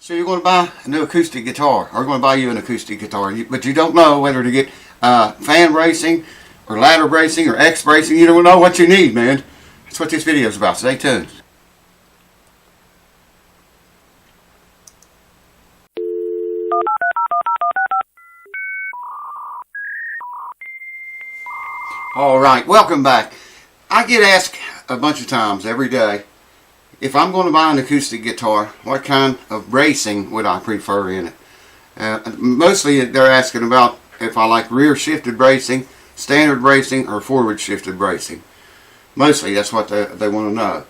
So you're going to buy a new acoustic guitar, or going to buy you an acoustic guitar, but you don't know whether to get fan bracing, or ladder bracing, or X bracing. You don't know what you need, man. That's what this video is about. Stay tuned. Alright, welcome back. I get asked a bunch of times every day, if I'm going to buy an acoustic guitar, what kind of bracing would I prefer in it? Mostly they're asking about if I like rear shifted bracing, standard bracing, or forward shifted bracing. Mostly that's what they want to know.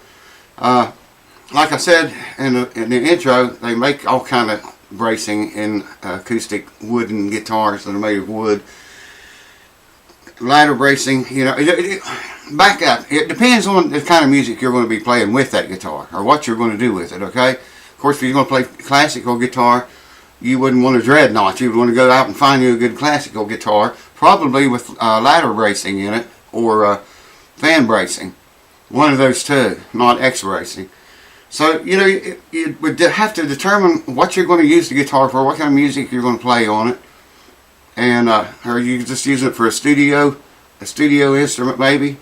Like I said in the intro, they make all kind of bracing in acoustic wooden guitars that are made of wood. Ladder bracing, you know, back up. It depends on the kind of music you're going to be playing with that guitar, or what you're going to do with it, okay? Of course, if you're going to play classical guitar, you wouldn't want a dreadnought. You would want to go out and find you a good classical guitar, probably with ladder bracing in it, or fan bracing. One of those two, not X bracing. So, you know, you would have to determine what you're going to use the guitar for, what kind of music you're going to play on it. And or you just use it for a studio instrument maybe.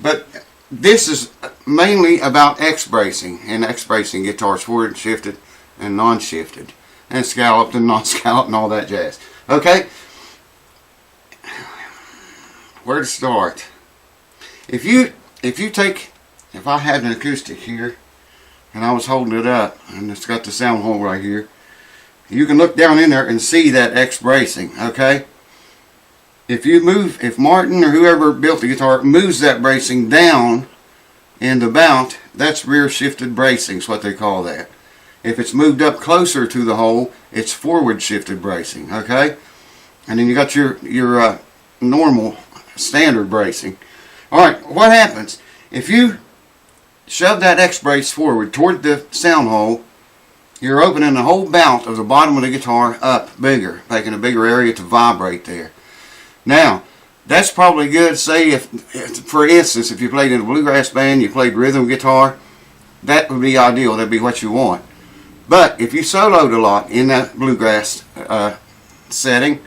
But this is mainly about X bracing, and X bracing guitars, forward shifted and non-shifted, and scalloped and non-scalloped and all that jazz. Okay, where to start? If I had an acoustic here and I was holding it up and it's got the sound hole right here, you can look down in there and see that X bracing, okay? If Martin or whoever built the guitar moves that bracing down and about, that's rear shifted bracing is what they call that. If it's moved up closer to the hole, it's forward shifted bracing, okay? And then you got your normal standard bracing. Alright, what happens? If you shove that X brace forward toward the sound hole, you're opening the whole bout of the bottom of the guitar up bigger, making a bigger area to vibrate there. Now, that's probably good, say, for instance, if you played in a bluegrass band, you played rhythm guitar, that would be ideal, that'd be what you want. But if you soloed a lot in that bluegrass setting,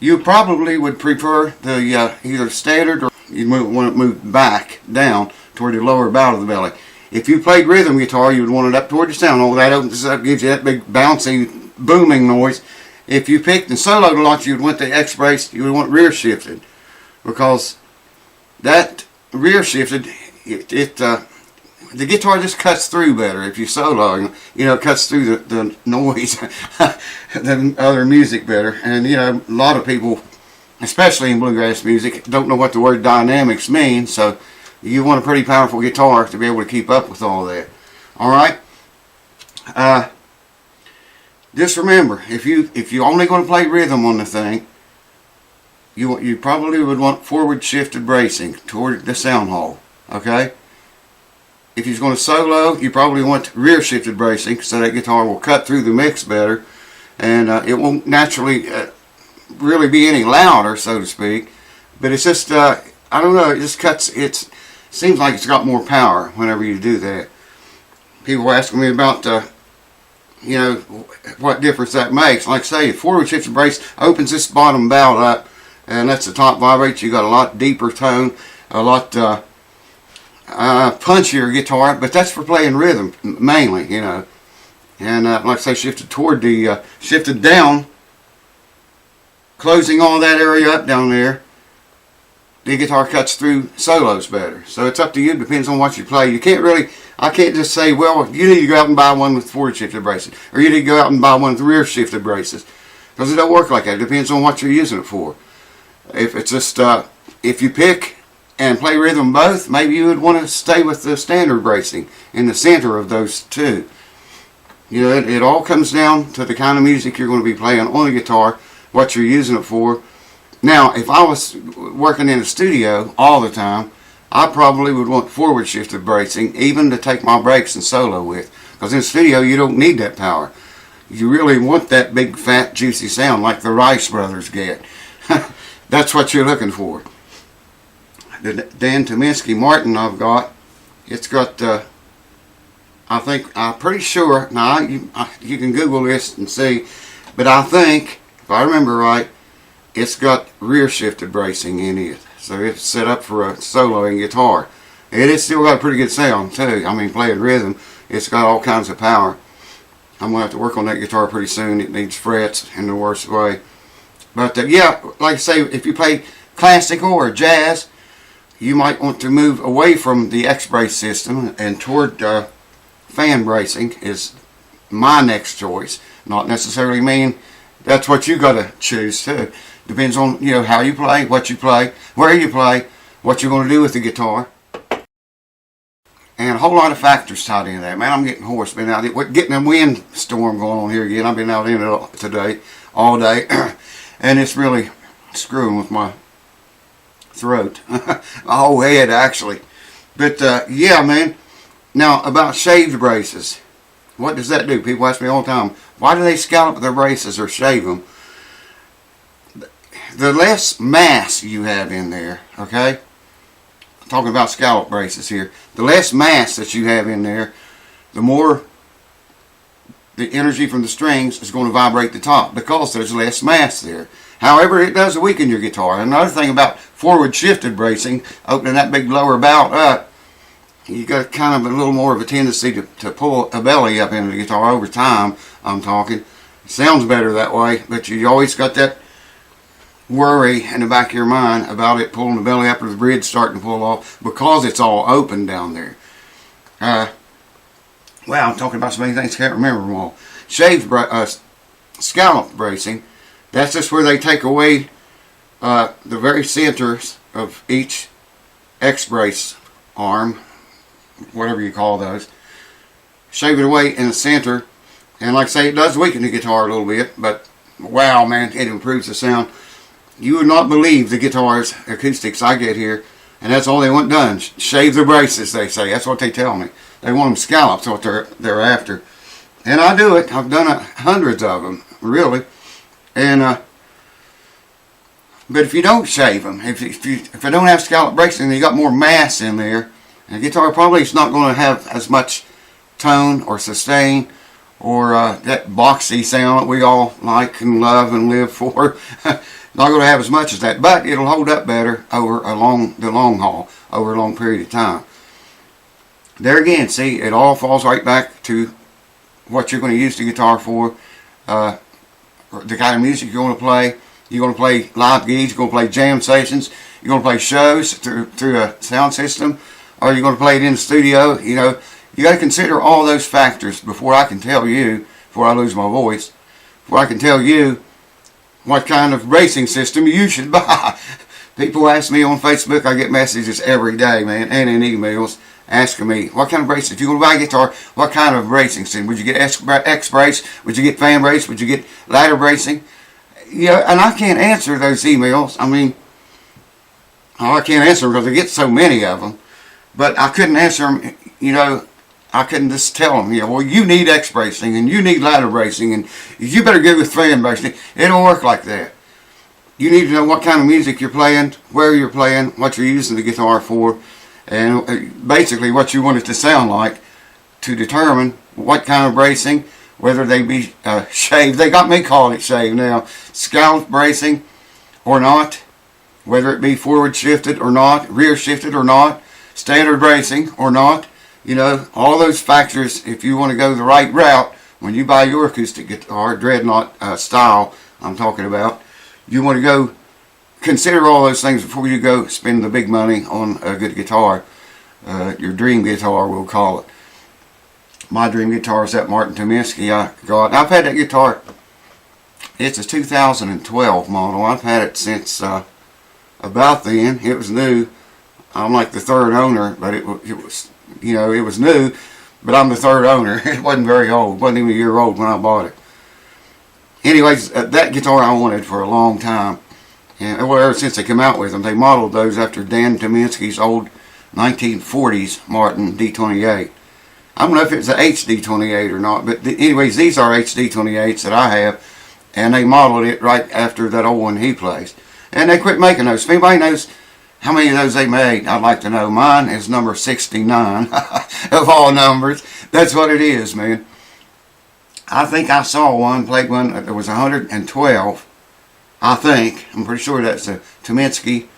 you probably would prefer the either standard, or you want to move back down toward the lower bout of the belly. If you played rhythm guitar, you would want it up toward the sound hole. That opens up, gives you that big bouncy, booming noise. If you picked and soloed a lot, you would want the X brace, you would want rear shifted. Because that rear shifted, the guitar just cuts through better if you solo. You know, it cuts through the noise than other music better. And, you know, a lot of people, especially in bluegrass music, don't know what the word dynamics means, so you want a pretty powerful guitar to be able to keep up with all that. Alright? Just remember, if you're only going to play rhythm on the thing, you probably would want forward shifted bracing toward the sound hole. Okay? If you're going to solo, you probably want rear shifted bracing so that guitar will cut through the mix better, and it won't naturally really be any louder, so to speak. But it's just, I don't know, it just cuts, seems like it's got more power whenever you do that. People are asking me about, you know, what difference that makes. Like I say, forward shifted brace opens this bottom bout up and lets the top vibrate. You got a lot deeper tone, a lot punchier guitar, but that's for playing rhythm mainly, you know. And like I say, shifted toward the, shifted down, closing all that area up down there. The guitar cuts through solos better. So it's up to you. It depends on what you play. You can't really, I can't just say, well, you need to go out and buy one with forward shifted braces, or you need to go out and buy one with rear shifted braces, because it don't work like that. It depends on what you're using it for. If it's just, if you pick and play rhythm both, maybe you would want to stay with the standard bracing in the center of those two. You know, it all comes down to the kind of music you're going to be playing on the guitar, what you're using it for. Now, if I was working in a studio all the time, I probably would want forward shifted bracing, even to take my breaks and solo with. Because in a studio, you don't need that power. You really want that big, fat, juicy sound like the Rice Brothers get. That's what you're looking for. The Dan Tominski Martin I've got, it's got I'm pretty sure, now you can Google this and see, but I think, if I remember right, it's got rear shifted bracing in it. So it's set up for a soloing guitar. It has still got a pretty good sound too. I mean, playing rhythm, it's got all kinds of power. I'm going to have to work on that guitar pretty soon. It needs frets in the worst way. But yeah, like I say, if you play classical or jazz, you might want to move away from the X-brace system and toward fan bracing is my next choice. Not necessarily mean that's what you got to choose too. Depends on, you know, how you play, what you play, where you play, what you're going to do with the guitar. And a whole lot of factors tied into that. Man, I'm getting hoarse. Been out getting a wind storm going on here again. I've been out in it today, all day. And it's really screwing with my throat. My whole head, actually. But, yeah, man. Now, about shaved braces. What does that do? People ask me all the time, why do they scallop their braces or shave them? The less mass you have in there, okay? I'm talking about scallop braces here. The less mass that you have in there, the more the energy from the strings is going to vibrate the top because there's less mass there. However, it does weaken your guitar. Another thing about forward shifted bracing, opening that big lower bout up, you got kind of a little more of a tendency to pull a belly up into the guitar over time. I'm talking. It sounds better that way, but you always got that worry in the back of your mind about it pulling the belly up or the bridge starting to pull off because it's all open down there. Wow, I'm talking about so many things, can't remember them all. Shaved scallop bracing, that's just where they take away the very centers of each X-brace arm, whatever you call those. Shave it away in the center, and like I say, it does weaken the guitar a little bit, but wow, man, it improves the sound. You would not believe the guitars, acoustics I get here, and that's all they want done. Shave the braces, they say. That's what they tell me. They want them scalloped, what they're after. And I do it. I've done hundreds of them, really. And but if you don't shave them, if I don't have scallop bracing, then you got more mass in there, and the guitar probably is not going to have as much tone or sustain or that boxy sound that we all like and love and live for. Not going to have as much as that, but it'll hold up better over the long haul, over a long period of time. There again, see, it all falls right back to what you're going to use the guitar for, the kind of music you're going to play. You're going to play live gigs, you're going to play jam sessions, you're going to play shows through a sound system, or you're going to play it in the studio. You know, you got to consider all those factors before I can tell you, before I lose my voice, before I can tell you what kind of bracing system you should buy. People ask me on Facebook, I get messages every day, man, and in emails asking me, what kind of bracing? If you're going to buy a guitar, what kind of bracing system? Would you get X-brace? Would you get fan brace? Would you get ladder bracing? Yeah, and I can't answer those emails. I mean, I can't answer them because I get so many of them. But I couldn't answer them, you know, I couldn't just tell them, you know, well, you need X bracing and you need ladder bracing and you better go with fan bracing. It don't work like that. You need to know what kind of music you're playing, where you're playing, what you're using the guitar for, and basically what you want it to sound like to determine what kind of bracing, whether they be shaved. They got me calling it shaved now. Scallop bracing or not, whether it be forward shifted or not, rear shifted or not, standard bracing or not. You know, all those factors, if you want to go the right route, when you buy your acoustic guitar, dreadnought style I'm talking about, you want to go consider all those things before you go spend the big money on a good guitar. Your dream guitar, we'll call it. My dream guitar is that Martin Tominsky I got. I've had that guitar. It's a 2012 model. I've had it since about then. It was new. I'm like the third owner, but it was, you know, it was new, but I'm the third owner. It wasn't very old. It wasn't even a year old when I bought it. Anyways, that guitar I wanted for a long time. And well, ever since they came out with them, they modeled those after Dan Tominsky's old 1940s Martin D28. I don't know if it's an HD28 or not, but anyways, these are HD28s that I have, and they modeled it right after that old one he plays. And they quit making those. If anybody knows how many of those they made, I'd like to know. Mine is number 69 of all numbers. That's what it is, man. I think I saw one, played one, there was 112. I think, I'm pretty sure that's a Tominsky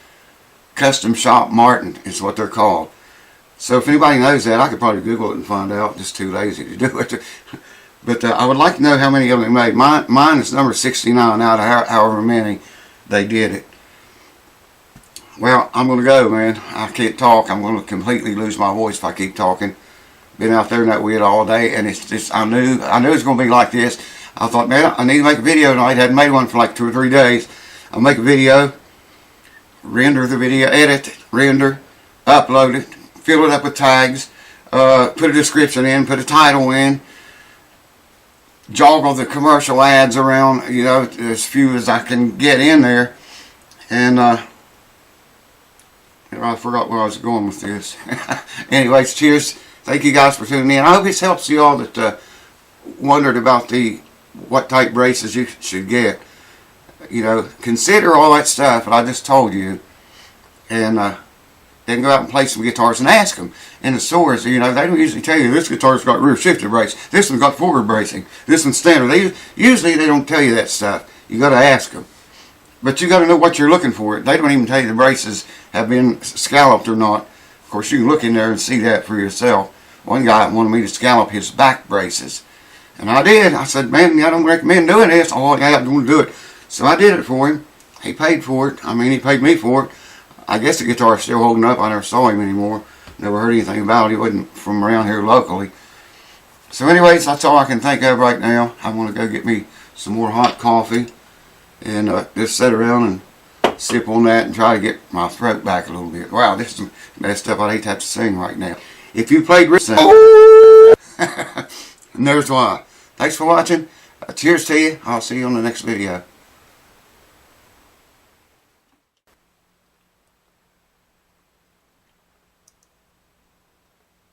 Custom Shop Martin is what they're called. So if anybody knows that, I could probably Google it and find out. Just too lazy to do it. But I would like to know how many of them they made. Mine is number 69 out of however many they did it. Well, I'm going to go, man. I can't talk. I'm going to completely lose my voice if I keep talking. Been out there in that wind all day, and it's just, I knew it was going to be like this. I thought, man, I need to make a video tonight. I hadn't made one for like 2 or 3 days. I'll make a video, render the video, edit it, render, upload it, fill it up with tags, put a description in, put a title in, joggle the commercial ads around, you know, as few as I can get in there. And I forgot where I was going with this. Anyways, cheers. Thank you guys for tuning in. I hope this helps you all that wondered about what type braces you should get. You know, consider all that stuff that I just told you, and then go out and play some guitars and ask them in the stores. You know, they don't usually tell you this guitar's got rear shifted brace, this one's got forward bracing, this one's standard. Usually they don't tell you that stuff. You got to ask them, but you got to know what you're looking for. They don't even tell you the braces have been scalloped or not. Of course, you can look in there and see that for yourself. One guy wanted me to scallop his back braces, and I did. I said, man, I don't recommend doing this. Oh, yeah, I don't want to do it. So I did it for him. He paid for it. I mean, he paid me for it. I guess the guitar's still holding up. I never saw him anymore. Never heard anything about it. He wasn't from around here locally. So anyways, that's all I can think of right now. I want to go get me some more hot coffee and just sit around and sip on that and try to get my throat back a little bit. Wow, this is messed up. I'd hate to have to sing right now. If you played oh! And there's why. Thanks for watching. Cheers to you. I'll see you on the next video.